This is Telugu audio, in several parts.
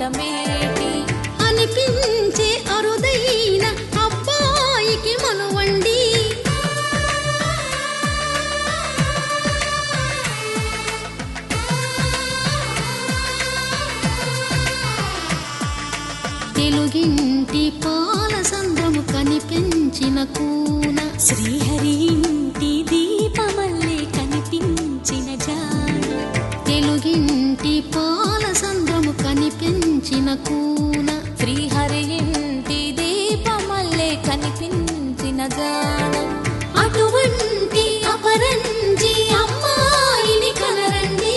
అందమేటి అనిపించే అరుదైన అబ్బాయికి మనువండి. తెలుగింటి పాల సంద్రము కనిపించిన కూన శ్రీహరి ఇంటి దీపమల్లే కనిపించిన జాడ. తెలుగింటి పాల సంద్రము కనిపించిన కూన శ్రీహరి ఇంటి దీపమల్లే కనిపించిన జాడ. అటువంటి అపరంజి అమ్మాయిని కనరండి.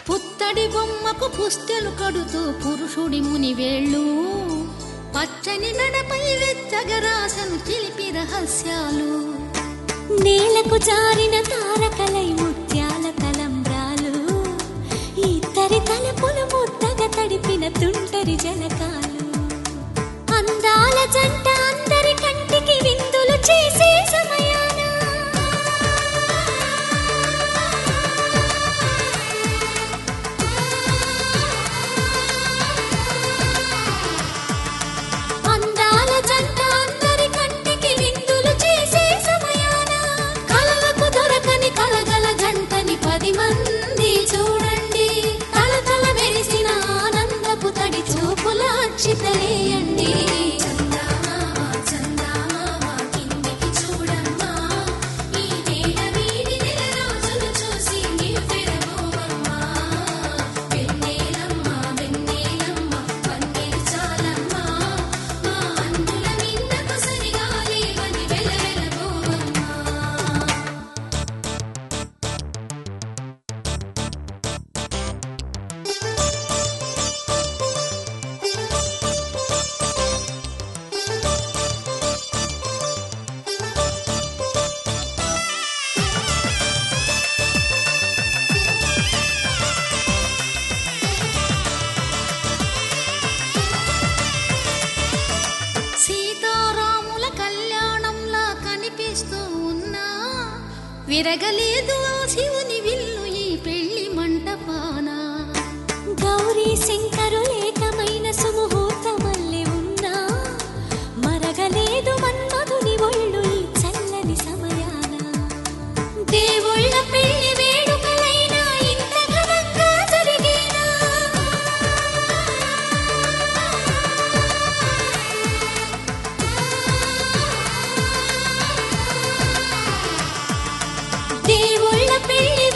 పుత్తడి బొమ్మకు పుస్తెలు కడుతూ పురుషుడి ముని వేళ్ళు పచ్చని నడపై వెచ్చగరాసను చిలిపి రహస్యాలు. నేలకు జారిన తారకలై ముత్యాల తలంబ్రాలు. ఇద్దరి తలపులు ముద్దగా తడిపిన తుంటరి జలకాలు. అందాల జంట అందరి కంటికి విందులు చేసే సమయాన అందాల జంట అందరి కంటికి విందులు చేసే సమయాన కలలకు దొరకని కలగల జంటని 10 మంది చూడండి. తలతల మెరిసిన ఆనందపు తడి చూపుల అక్షితలేయండి. సీతారాముల కళ్యాణంలా కనిపిస్తూ ఉన్నా విరగలేదు ఆ శివుని విల్లు ఈ పెళ్లి మంటపాన. గౌరీ శంకరులేకమైన సుముహూర్తమల్లె ఉన్నా మరగలేదు మన్మధుని ఒళ్ళు ఈ చల్లని సమయాన. దేవుళ్ళ పెళ్లి వేడుకలైనా ఇంత ఘనంగా జరిగేనా? దేవుళ్ళ పెళ్లి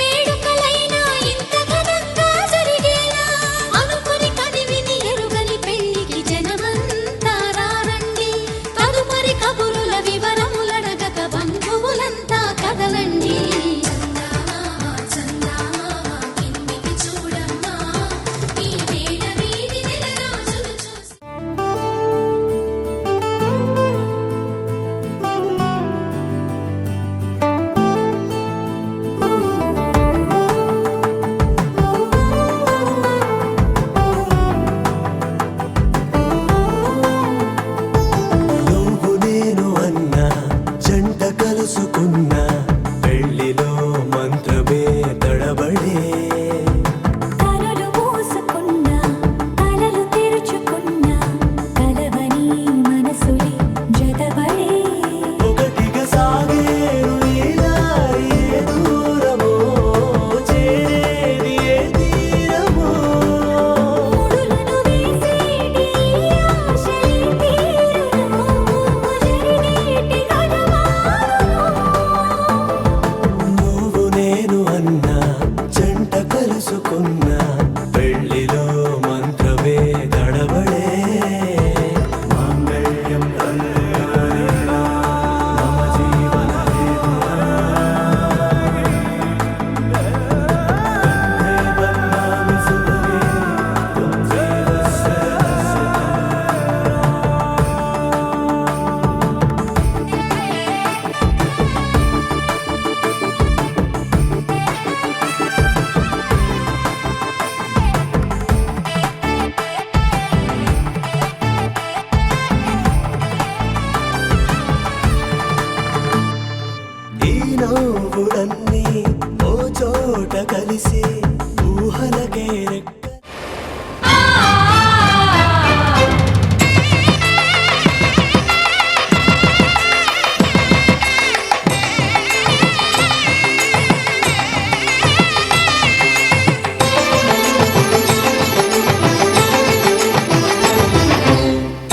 కలిసే ఊహలకే రెక్క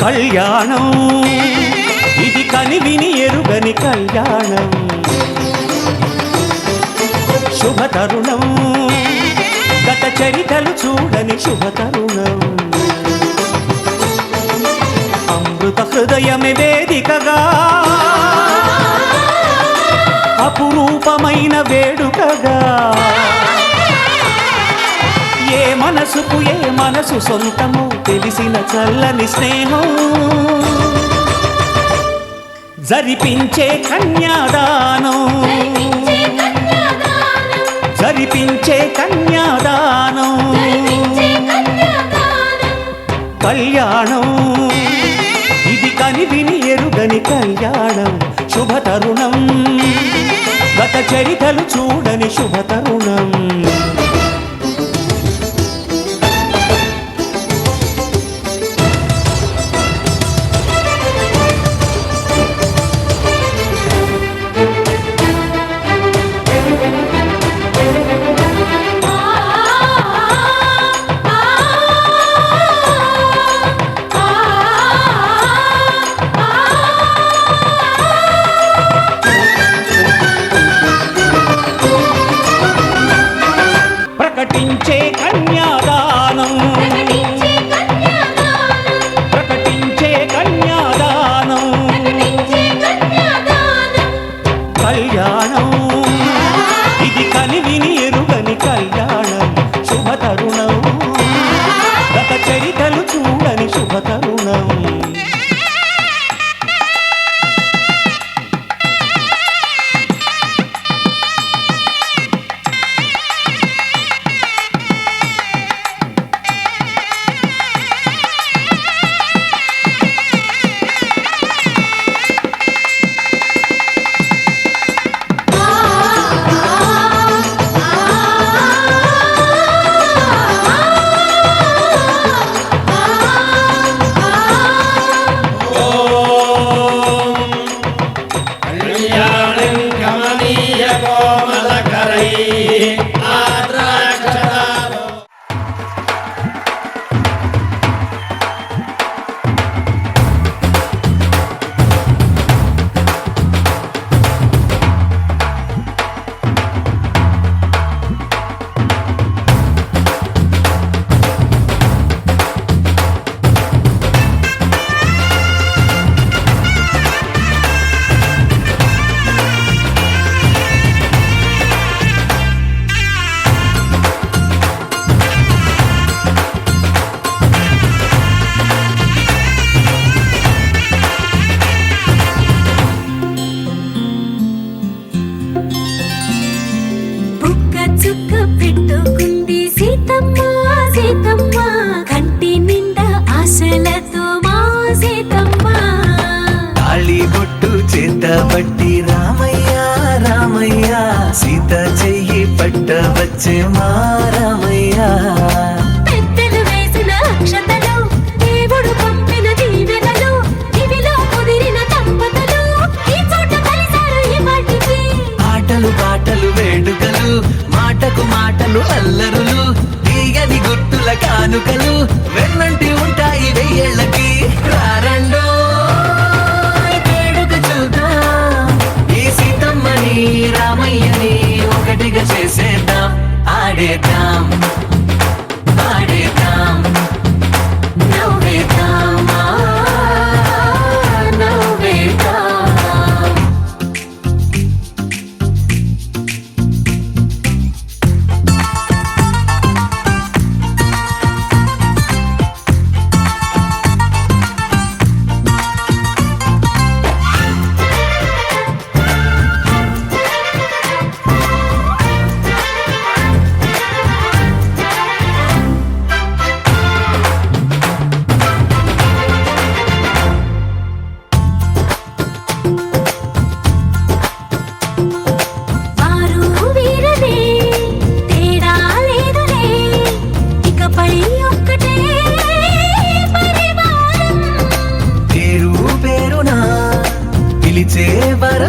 కళ్యాణం ఇది కనివిని ఎరుగని కళ్యాణం శుభతరుణం గత చరితలు చూడని శుభతరుణం అమృత హృదయమే వేదికగా అపురూపమైన వేడుకగా ఏ మనసుకు ఏ మనసు సొంతమో తెలిసిన చల్లని స్నేహం జరిపించే కన్యాదానం జరిపించే కన్యాదానం కళ్యాణం ఇది కనివిని ఎరుగని కళ్యాణం శుభతరుణం గత చరితలు చూడని శుభతరుణం ప్రకటించే కన్యాదానం ప్రకటించే కన్యాదానం కళ్యాణం ఇది కనివిని ఎరుగని కళ్యాణం శుభతరుణం గత చరితలు చూడని శుభతరుణం బట్టి రామయ్య రామయ్య సీత చెయ్యి పట్ట వచ్చే మా రామయ్య పెద్దలు వేసిన అక్షతలు దేవుడు పంపిన దీవెనలు ఇవిలో కుదిరిన దంపతులు ఈ చోట కలిసారు ఈ వాటికి ఆటలు పాటలు వేడుకలు మాటకు మాటలు అల్లరులు తీయని గుర్తుల కానుకలు వెన్నంటి ఉంటాయి వెయ్యేళ్ళకి రారండో రామయ్యని ఒకటిగా చేసేద్దాం ఆడేద్దాం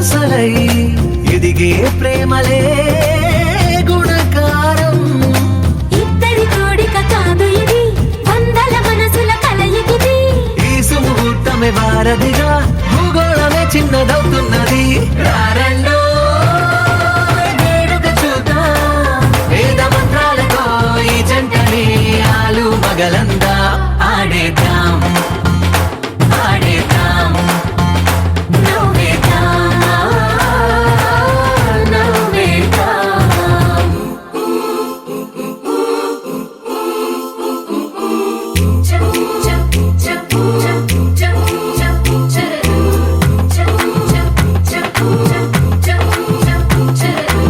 శ్వాసలై ఎదిగే ప్రేమలే గుణకారం. ఇద్దరి కోడిక కాదు ఇది, వందల మనసుల కలయికిది. ఈ సుముహూర్తమే వారధిగా భూగోళమే చిన్నదవుతున్నది. రారండో వేడుక చూద్దాం, వేద మంత్రాలతో ఈ జంటని ఆలు మగలందా ఆడేద్దాం ఆడేద్దాం నవ్వేద్దాం, నవ్వేద్దాం. చప్ చప్ చప్ చప్ చప్ చప్ చరరు. చప్ చప్ చప్ చప్ చప్ చప్ చరరు.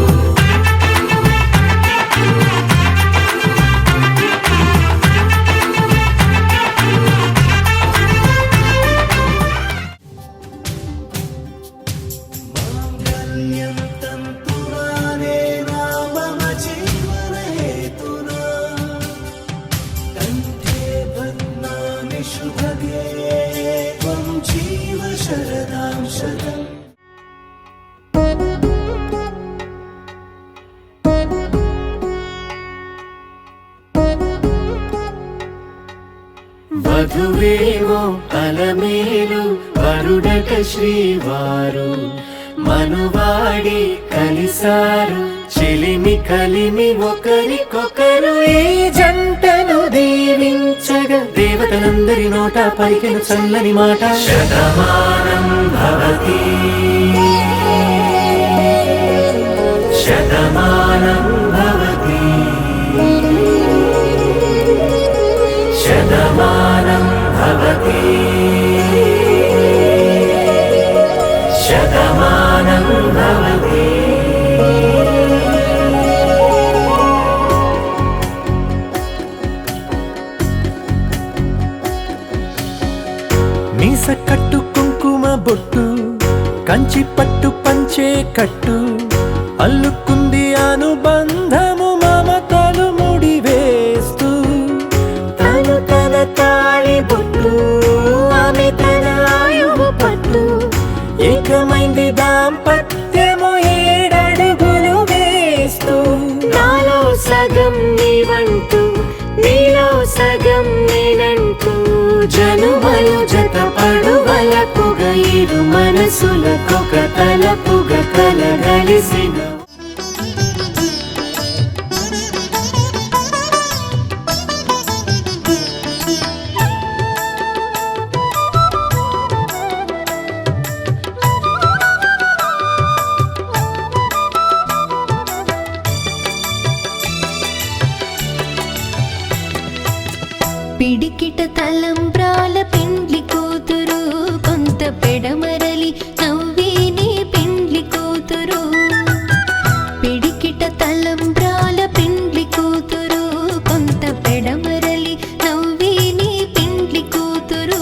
వధువేవో అలమేలు వరుడట శ్రీవారు మనువాడి కలిసారు చెలిమి కలిమి ఒకరికొకరు ఈ జంటను దీవించగా దేవతలందరి నోట పలికిన చల్లని మాట శతమానం భవతి శతమానం భవతి శతమానం భవతి శతమానం భవతి. మీస కట్టు కుంకుమ బొట్టు కంచి పట్టు పంచే కట్టు అల్లుకుంది అనుబంధము మమతలు ముడివేస్తూ తను తన తాళి బొట్టు ఆమె తన ఆయువు పట్టు ఏకమైంది దాంపత్యము 7 అడుగులు వేస్తూ నాలో సగం నీవంటూ నీలో సగం నేనంటూ జనుమలు జతపడువలపుగా ఇరు మనసులకొక తలపుగా కలగలిసిన పిడికిట తలంబ్రాల పెండ్లి కూతురు కొంత పెడమరలి నవ్విని పెండ్లి కూతురు. పిడికిట తలంబ్రాల పెండ్లి కూతురు కొంత పెడమరలి నవ్విని పెండ్లి కూతురు.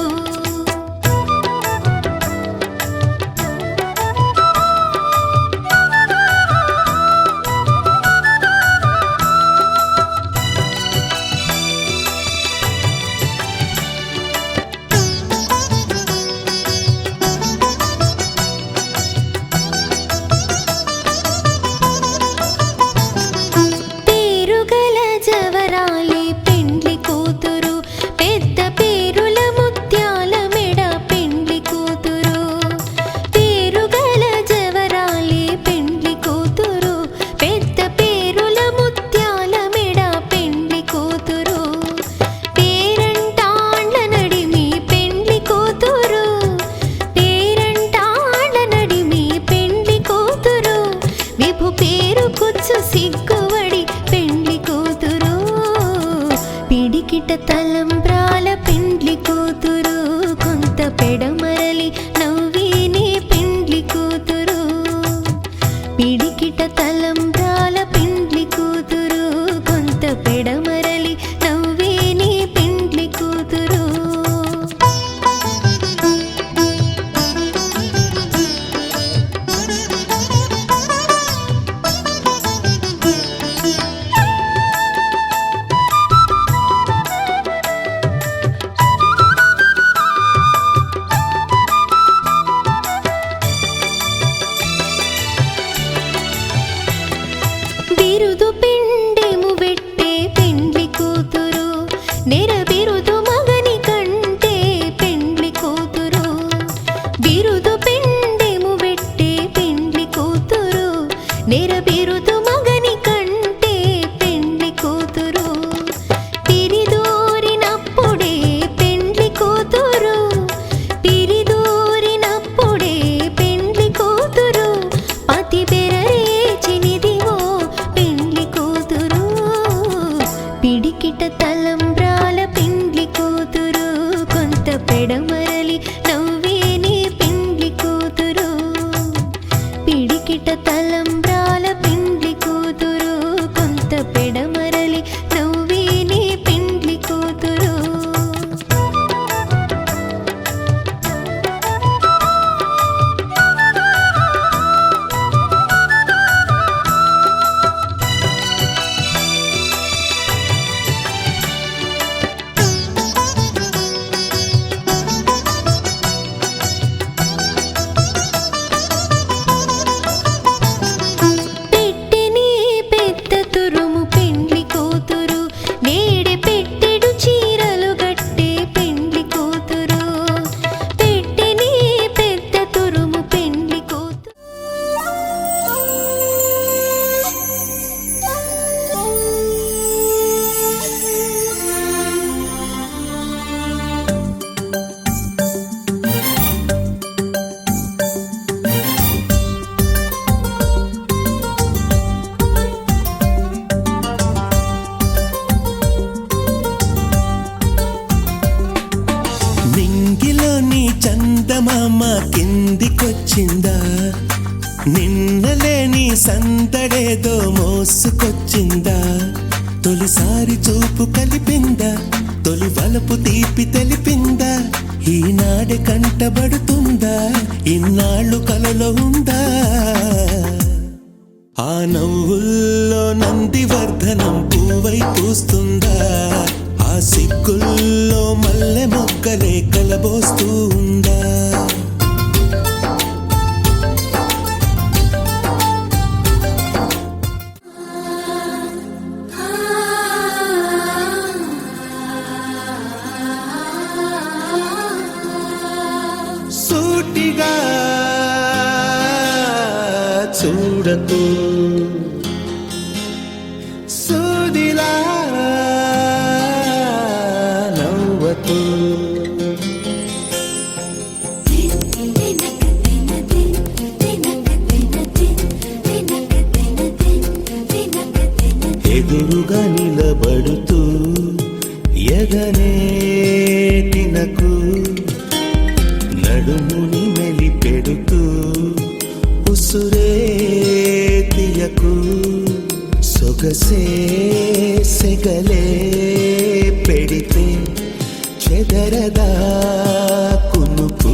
పెడమరలి నవ్వే నీ పెండ్లి కూతురు పిడికిట తలంబ్రాల పెండ్లి కూతురు కొంత పెడమరలి నవ్వే నీ పెండ్లి కూతురు పెట్టెని పెద్ద తురుము పెండ్లి కూతురు వేడి పెట్టెడు చీరలు గట్టే పెండ్లి కూతురు పెట్టెని పెద్ద తురుము పెండ్లి కూతురు నింగిలోని చందమామ కిందికొచ్చిందా నిన్నలేని సందడేదో మోసుకొచ్చిందా తొలిసారి చూపు కలిపిందా తొలి వలపు తీపి తెలిపిందా ఈనాడే కంటబడుతుందా ఇన్నాళ్ళు కలలో ఉందా ఆ నవ్వుల్లో నందివర్ధనం పూవై పూస్తుందా ఆ సిగ్గుల్లో మల్లె మొక్కలే కలబోస్తూ ఉందా సూటిగా చూడకు సూదిలా నవ్వకు ఎదురుగా నిలబడుతూ ఎగనే తినకు నడుముని మెలిపెడుతూ ఉసురే తీయకు సొగసే సెగలే పెడితే చెదరదా కునుకు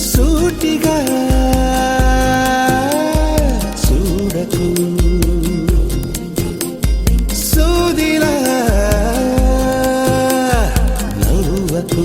సూటిగా చూడకు సూదిలా నవ్వకు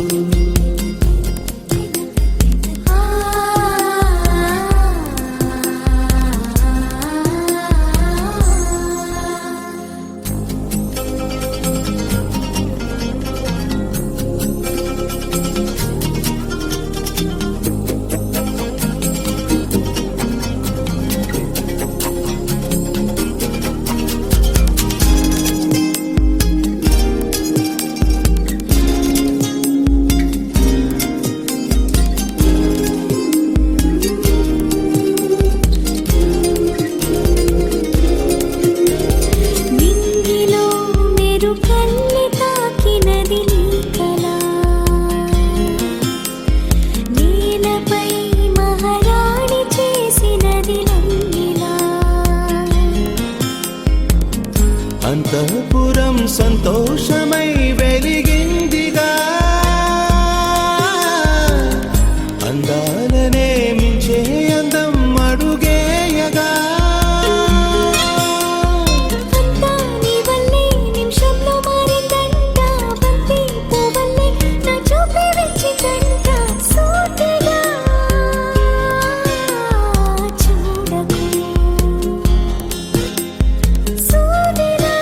నింగిలో మెరుకల్లి తాకినది నీ కళ నేలపై మహారాణి చేసినది లంగిలా అంతఃపురం సంతోషమై వెలిగిందిగా అందాలనే మించే అందం అడుగేయగా అంతా నీ వల్లే నిమిషంలో మారిందంట బంతి పువ్వల్లే నా చూపే వెచ్చిదంట సూటిగా చూడకు సూదిలా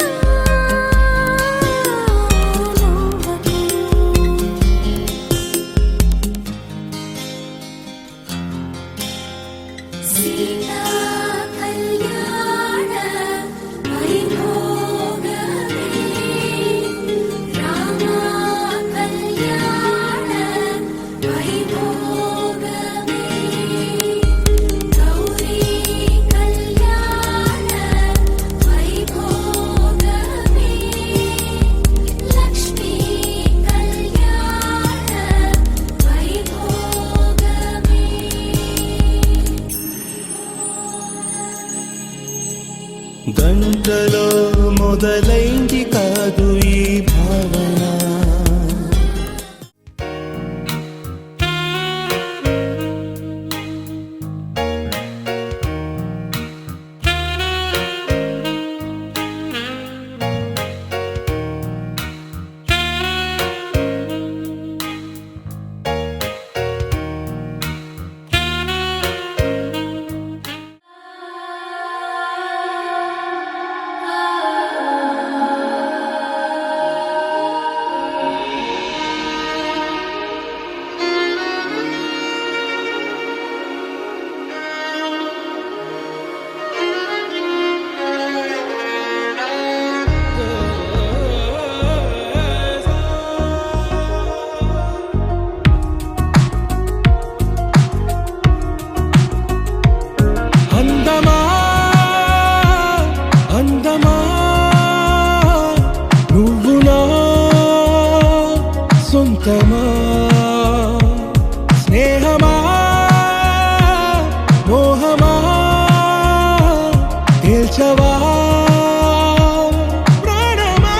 మొదలైంది కాదు ఈ భావన. సొంతమా స్నేహమా మోహమా తేల్చవా ప్రాణమా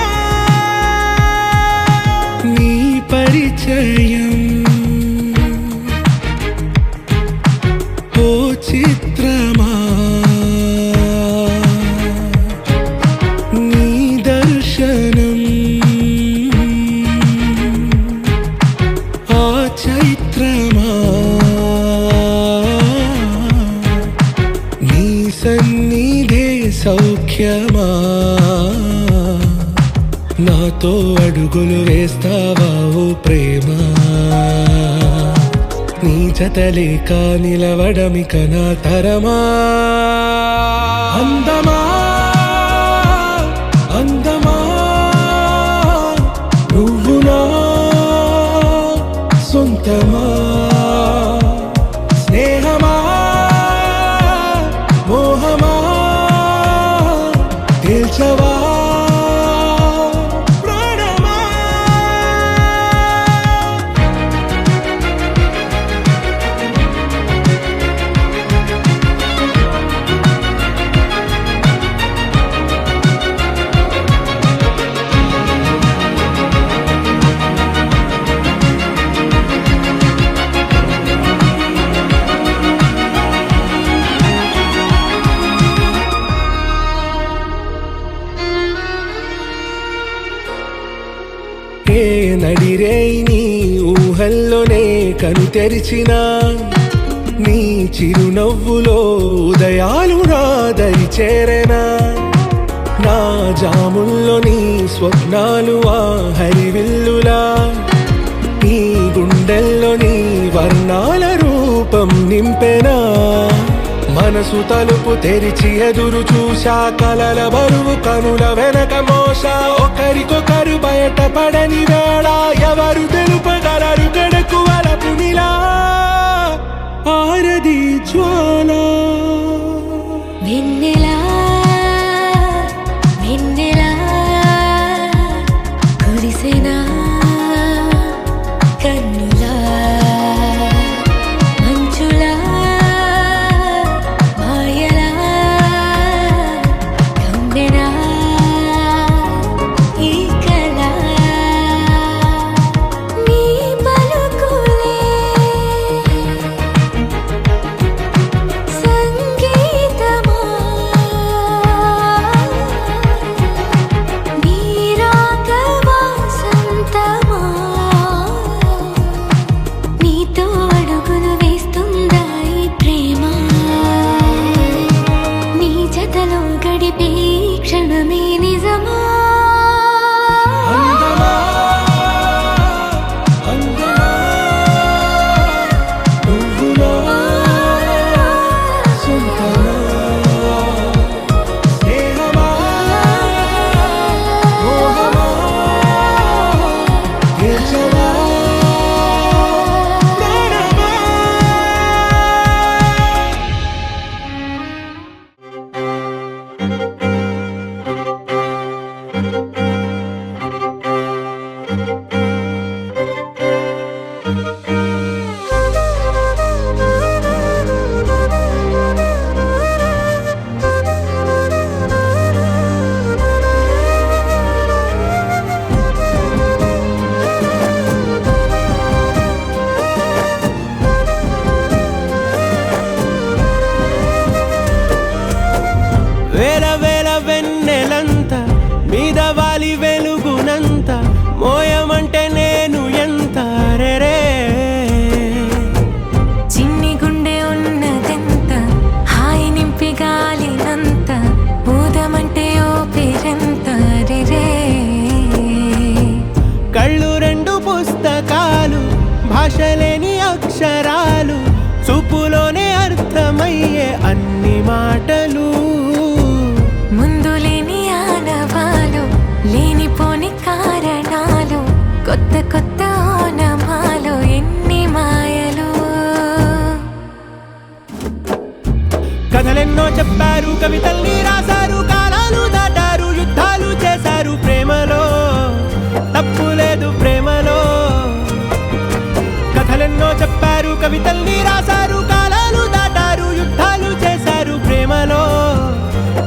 నీ పరిచయం ఓ చిత్రమా నీ దర్శనం చైత్రమా నీ సన్నిధే సౌఖ్యమా నాతో అడుగులు వేస్తావా ఓ ప్రేమ నీ జతలేక నిలవడమిక నా తరమా అందమా అందమా నువ్వు నా సొంతమా స్నేహమా మోహమా తేల్చవా ప్రాణమా నడిరే నీ ఊహల్లోనే కను తెరిచిన నీ చిరునవ్వులో ఉదయాలు నా దరి చేరెనా నా జాముల్లో నీ స్వప్నాలు ఆ హరివిల్లులా నీ గుండెల్లో నీ వర్ణాల రూపం నింపెనా మనసు తలుపు తెరిచి ఎదురు చూశా కలల బరువు కనుల వెనక మోసా ఒకరికొకరు బయటపడని వేళ ఎవరు తెలుపగలరు గడకు వలపునిలా ఆరది జ్వాల వెన్నెలా వెన్నెలా కురిసెనా కన్నులా మంచులా మాయలా కమ్మెనా ఈ కళ నీ పలుకులే సంగీతమా నీ రాగ వాసంతమా భాషలేని అక్షరాలు చూపులోనే అర్థమయ్యే అన్ని మాటలు ముందు లేని ఆనవాలు లేనిపోని కారణాలు కొత్త కొత్త ఓనమాలు ఎన్ని మాయలు కథలెన్నో చెప్పారు కవితల్ని రాశారు కాలాలు దాటారు యుద్ధాలు చేశారు ప్రేమలో తప్పు లేదు ప్రేమలో కథలెన్నో చెప్పారు కవితల్ని రాశారు కాలాలు దాటారు యుద్ధాలు చేశారు ప్రేమలో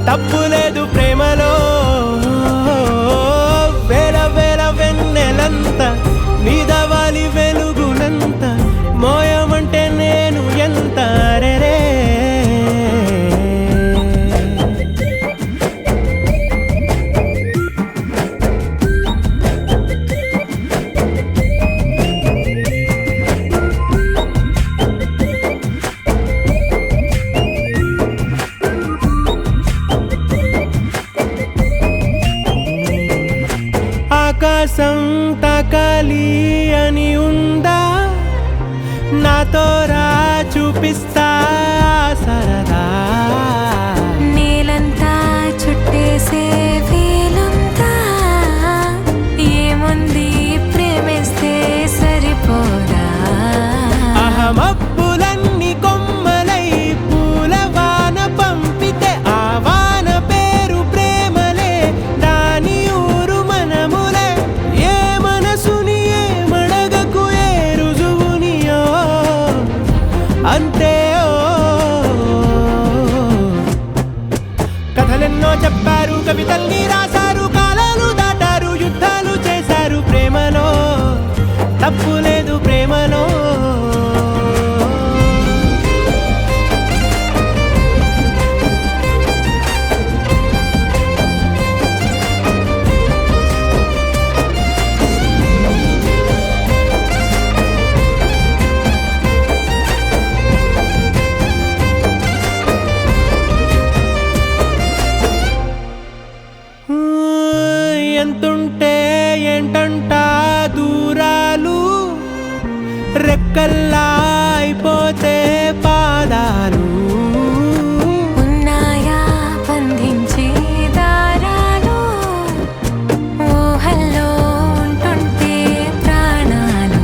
తప్పు లేదు ప్రేమలో వేల వేల వెన్నెలంత నీదవాలి వెలుగునంత మోయమంటే నేను ఎంత రే ఆకాశం తాకాలి అని ఉందా నాతో రా చూపిస్తా సరదా నేలంతా చుట్టేసే వేలుంతా ఏముంది ప్రేమిస్తే సరిపోదా అహమప్పులన్నీ కొమ్మలై పూలవాన పంపితే ఆ వాన పేరు ప్రేమలే దాని ఊరు మనములే ఏ మనసుని ఏ మడగకు ఏ రుజువునియో అంతే కథలెన్నో చెప్పారు కవితల్ని రాశారు కాలాలు దాటారు యుద్ధాలు చేశారు ప్రేమలో తప్పు లేదు ప్రేమలో ఎంతుంటే ఏంటంట దూరాలు రెక్కల్లా అయిపోతే పాదాలు ఉన్నాయా బంధించే దారాలు ఊహల్లో ఉంటుంటే ప్రాణాలు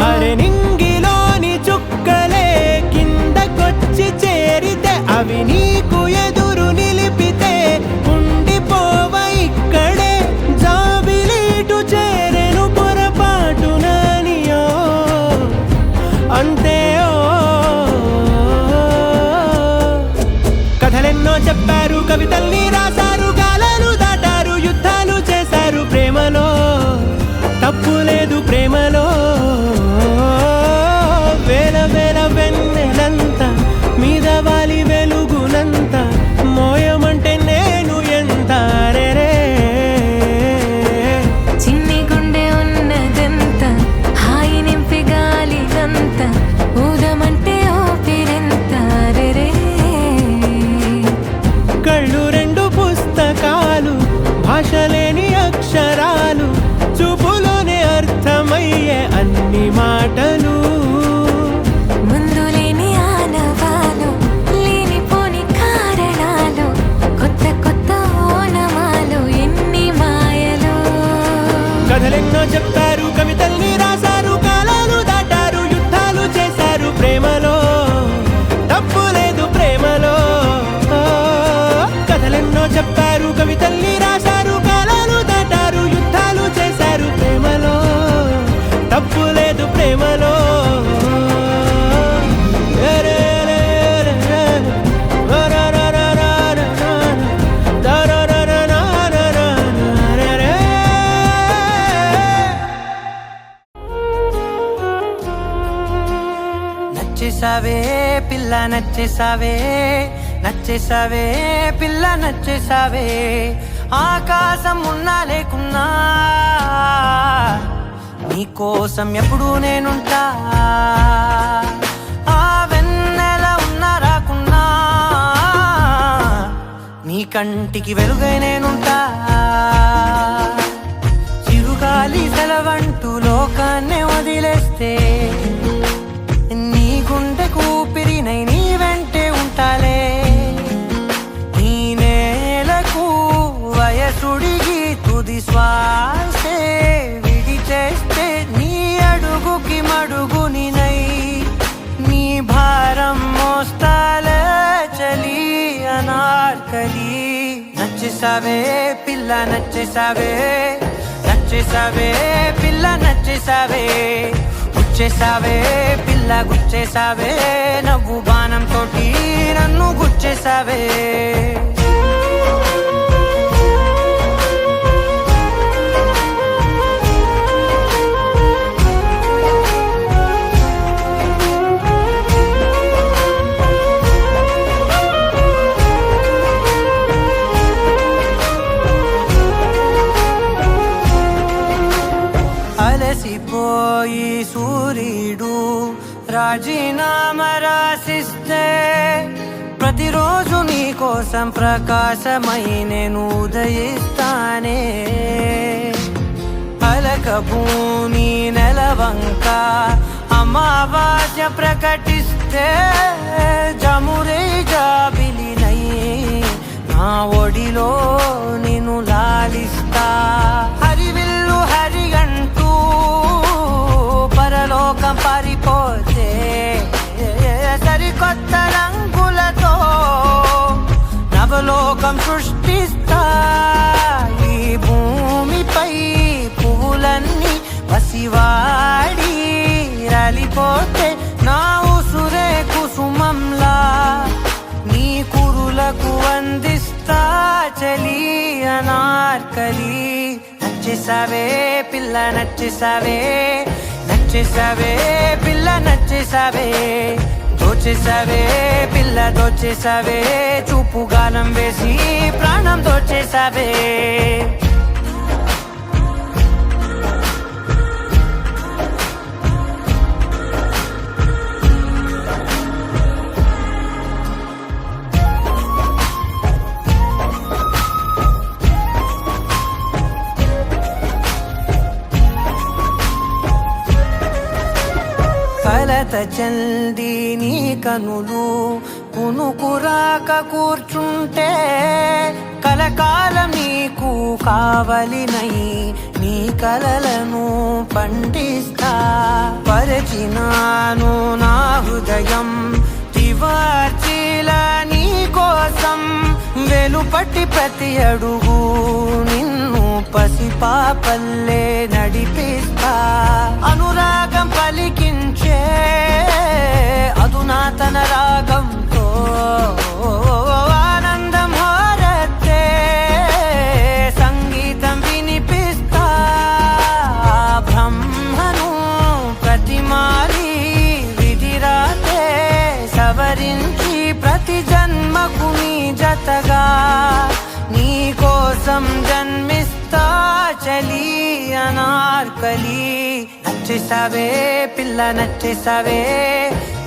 అరే నింగిలోని చుక్కలే కిందకొచ్చి చేరితే అవి నీకు ఎదురు నిలిపితే ఉండిపోవ ఇక్కడే జాబిలీటు చేరెను పొరపాటు నానియో అంతే కథలెన్నో చెప్పారు కవితల్ని రాశారు కాలాలు దాటారు యుద్ధాలు చేశారు ప్రేమలో తప్పు లేదు ప్రేమలో వేల వేల వెన్నెలంత మీద వాలి వెలుగునంత మోయమంటే నేను ఎంత రే చిన్ని గుండె ఉన్నదంత హాయి నింపి గాలినంత ఊదమంటే ఓపిరెంత రే కళ్ళు రెండు పుస్తకాలు భాషలేని అక్షరాలు చూపులోనే అర్థమయ్యే అన్ని మాటలు ముందు లేని ఆనవాలు లేనిపోని కారణాలు కొత్త కొత్త ఓనమాలు ఎన్ని మాయలు కథలెన్నో చెప్పారు కవితల్ని రాశారు కాలాలు దాటారు యుద్ధాలు చేశారు ప్రేమలో తప్పు లేదు ప్రేమలో కథలెన్నో చెప్పారు కవితల్ని రాశారు కాలాలు దాటారు యుద్ధాలు చేశారు ప్రేమలో తప్పు లేదు ప్రేమలో నచ్చేసావే పిల్ల నచ్చేసావే నచ్చేసావే పిల్ల నచ్చేసావే ఆకాశం ఉన్నా లేకున్నా నీకోసం ఎప్పుడు నేనుంటా ఆ వెన్నెల ఉన్నా రాకున్నా నీ కంటికి వెలుగై నేనుంటా చిరుగా గాలి సెలవంటూ లోకాన్నే వదిలేస్తే నీ గుండె కూపిరినై నీ వెంటే ఉంటాలే. ఈ నేలకు వయసుడిగి తుది శ్వాసే విడిచేస్తే నీ అడుగుకి మడుగునినై నీ భారం మోస్తాలే చలి అనార్కలి. నచ్చేసావే పిల్ల నచ్చేసావే, నచ్చేసావే పిల్ల నచ్చేసావే, గుచ్చేసావే పిల్ల గుచ్చేసావే, నవ్వు బాణం తోటి నన్ను గుచ్చేసావే. అలసిపోయి సూర్యుడు రాజీనామా రాసిస్తే ప్రతిరోజు నీ కోసం ప్రకాశమై నేను ఉదయిస్తానే. అలక భూమి నెలవంక అమావాస్య ప్రకటిస్తే జమురే జాబిలినై నా ఒడిలో నిన్ను లాలిస్తా. హరివిల్లు హరిగంటూ పరలోకం పారిపోతే సరికొత్త రంగులతో నవలోకం సృష్టిస్తా. ఈ భూమిపై పువ్వులన్నీ పసివాడి రాలిపోతే నా ఉసురే కుసుమంలా నీ కురులకు అందిస్తా చలి అనార్కలి. నచ్చేసావే పిల్ల నచ్చేసావే, నచ్చేసావే పిల్ల నచ్చేసావే, దోచేసావే పిల్ల దోచేసావే, చూపు గాలం వేసి ప్రాణం దోచేసావే. కలత చల్ది నీ కనులు కునుకురాక కూర్చుంటే కలకాలం నీకు కావలినై నీ కలలను పండిస్తా. పరిచినాను నా హృదయం తివార్చిలా నీ కోసం వెలుపట్టి ప్రతి అడుగు నిన్ను పసిపాపల్లే నడిపిస్తా. అనురాగం పలికించే అధునాతన రాగంతో ఆనందం హారతే సంగీతం వినిపిస్తా. బ్రహ్మను ప్రతిమాలి విధిరాతే సవరించి ప్రతి జన్మకు నీ జతగా నీ కోసం జన్మిస్తా చలి అనార్కలి. నచ్చేసావే పిల్ల నచ్చేసావే,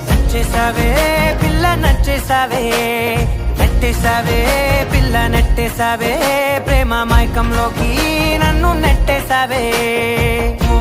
నచ్చేసావే పిల్ల నచ్చేసావే, నెట్టేసావే పిల్ల నెట్టేసావే, ప్రేమ మైకంలోకి నన్ను నెట్టేసావే. ఓ